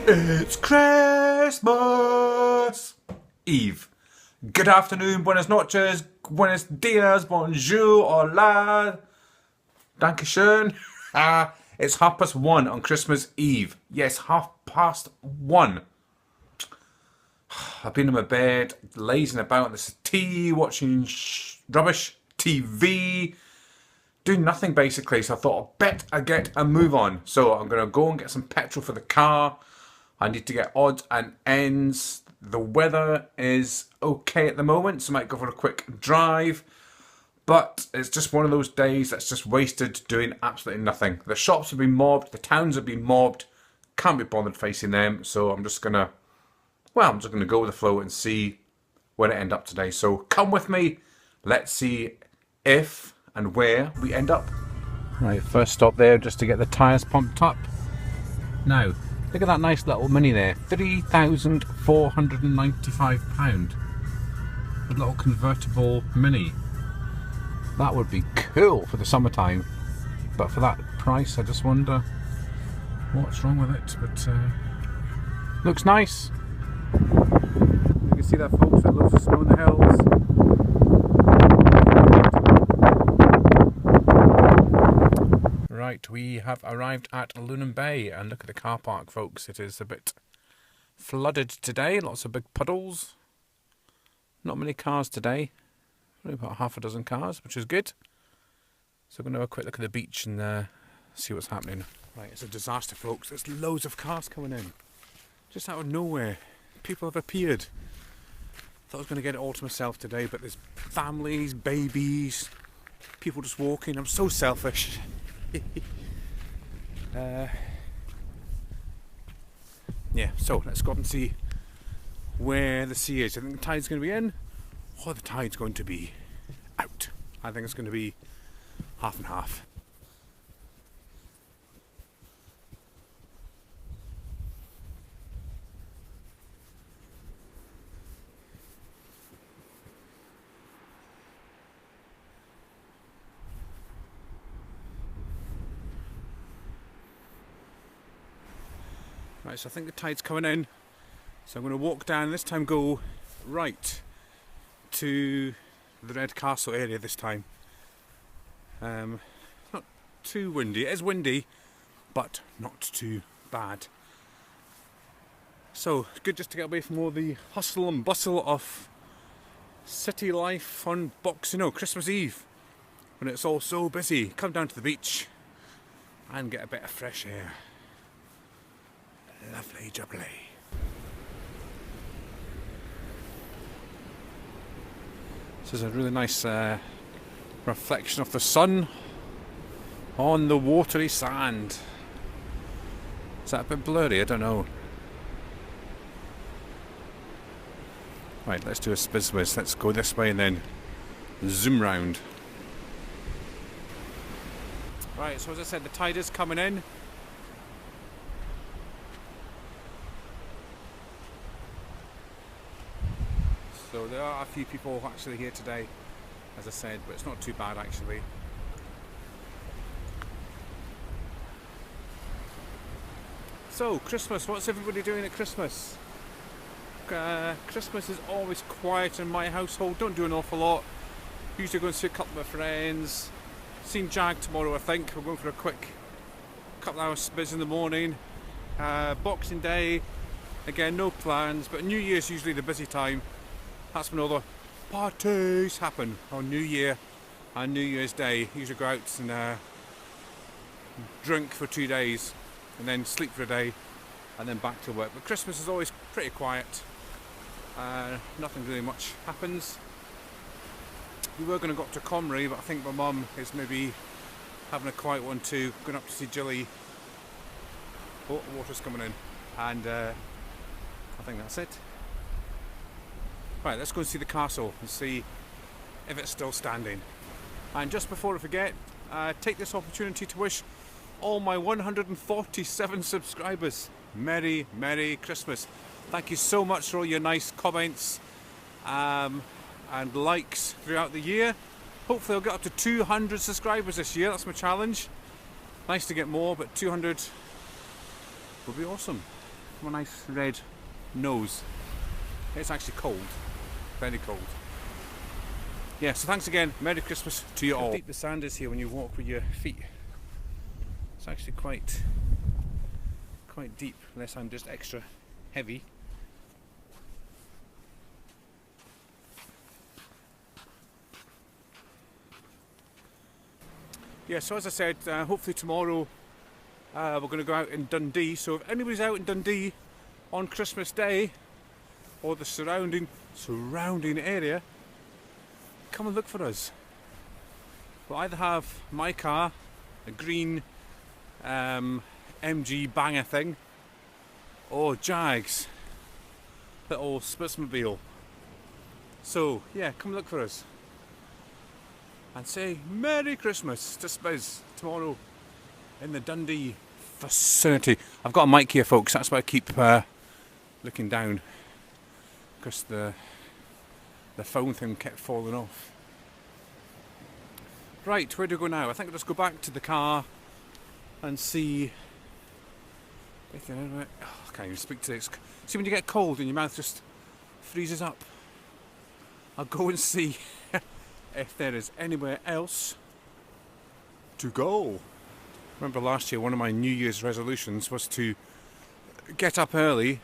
It's Christmas Eve. Good afternoon, buenas noches, buenos dias, bonjour, hola, dankeschön. It's 1:30 on Christmas Eve. Yes, 1:30. I've been in my bed, lazing about in the tea, watching rubbish TV, doing nothing basically. So I thought, I bet I get a move on. So I'm going to go and get some petrol for the car. I need to get odds and ends. The weather is okay at the moment, so I might go for a quick drive. But it's just one of those days that's just wasted doing absolutely nothing. The shops have been mobbed, the towns have been mobbed. Can't be bothered facing them, so I'm just gonna go with the flow and see where it end up today. So come with me. Let's see if and where we end up. Right, first stop there just to get the tyres pumped up. Now, look at that nice little Mini there, £3,495. A little convertible Mini. That would be cool for the summertime, but for that price I just wonder what's wrong with it. But looks nice. You can see that, folks, with loads of snow in the hills. Right, we have arrived at Lunan Bay, and look at the car park, folks. It is a bit flooded today, lots of big puddles. Not many cars today, only about half a dozen cars, which is good. So I'm going to have a quick look at the beach and see what's happening. Right, it's a disaster, folks. There's loads of cars coming in, just out of nowhere. People have appeared. Thought I was going to get it all to myself today, but there's families, babies, people just walking. I'm so selfish. Yeah, so let's go up and see where the sea is. I think the tide's going to be in, or the tide's going to be out. I think it's going to be half and half. Right, so I think the tide's coming in, so I'm going to walk down, this time go right to the Red Castle area this time. Not too windy, it is windy, but not too bad. So, good just to get away from all the hustle and bustle of city life on Christmas Eve, when it's all so busy. Come down to the beach and get a bit of fresh air. Lovely jubbly. This is a really nice reflection of the sun on the watery sand. Is that a bit blurry? I don't know. Right, let's do a spizwiz. Let's go this way and then zoom round. Right, so as I said, the tide is coming in. So there are a few people actually here today, as I said, but it's not too bad actually. So, Christmas, what's everybody doing at Christmas? Christmas is always quiet in my household, don't do an awful lot. Usually go and see a couple of my friends. Seeing Jag tomorrow, I think. We're going for a quick couple of hours spiz in the morning. Boxing Day, again, no plans, but New Year's usually the busy time. That's when all the parties happen on New Year and New Year's Day. Usually go out and drink for 2 days and then sleep for a day and then back to work. But Christmas is always pretty quiet. Nothing really much happens. We were going to go up to Comrie, but I think my mum is maybe having a quiet one too. Going up to see Jilly. Oh, the water's coming in. And I think that's it. Right, let's go and see the castle and see if it's still standing. And just before I forget, take this opportunity to wish all my 147 subscribers Merry, Merry Christmas. Thank you so much for all your nice comments and likes throughout the year. Hopefully I'll get up to 200 subscribers this year, that's my challenge. Nice to get more, but 200 would be awesome. a nice red nose. It's actually cold, very cold. Yeah, so thanks again. Merry Christmas to you all. How deep the sand is here when you walk with your feet. It's actually quite deep, unless I'm just extra heavy. Yeah, so as I said, hopefully tomorrow we're going to go out in Dundee. So if anybody's out in Dundee on Christmas Day or the surrounding area, come and look for us. We'll either have my car, a green MG banger thing, or Jag's little Spitzmobile. So yeah, come look for us and say Merry Christmas to Spiz tomorrow in the Dundee vicinity. I've got a mic here, folks, that's why I keep looking down, because the phone thing kept falling off. Right, where do we go now? I think I'll just go back to the car and see if I can't even speak to this. See when you get cold and your mouth just freezes up? I'll go and see if there is anywhere else to go. Remember last year, one of my New Year's resolutions was to get up early,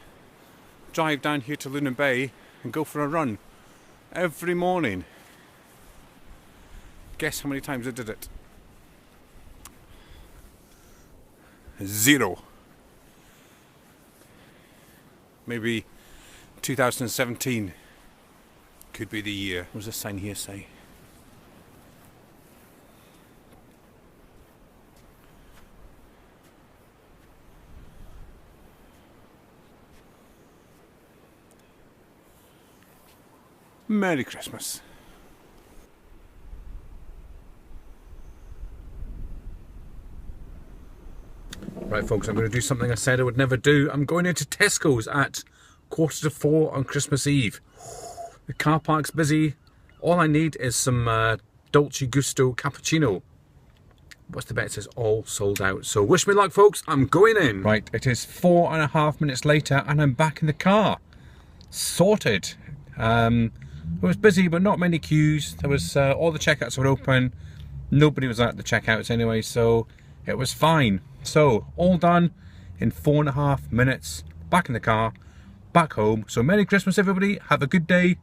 drive down here to Lunan Bay and go for a run every morning. Guess how many times I did it? 0. Maybe 2017 could be the year. What does this sign here say? Merry Christmas. Right, folks, I'm going to do something I said I would never do. I'm going into Tesco's at 3:45 on Christmas Eve. The car park's busy. All I need is some Dolce Gusto cappuccino. What's the bet? It says all sold out. So wish me luck, folks. I'm going in. Right, it is 4.5 minutes later and I'm back in the car. Sorted. It was busy, but not many queues. There was all the checkouts were open. Nobody was at the checkouts anyway, so it was fine. So all done in 4.5 minutes. Back in the car, back home. So Merry Christmas, everybody. Have a good day,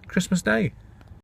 Christmas Day.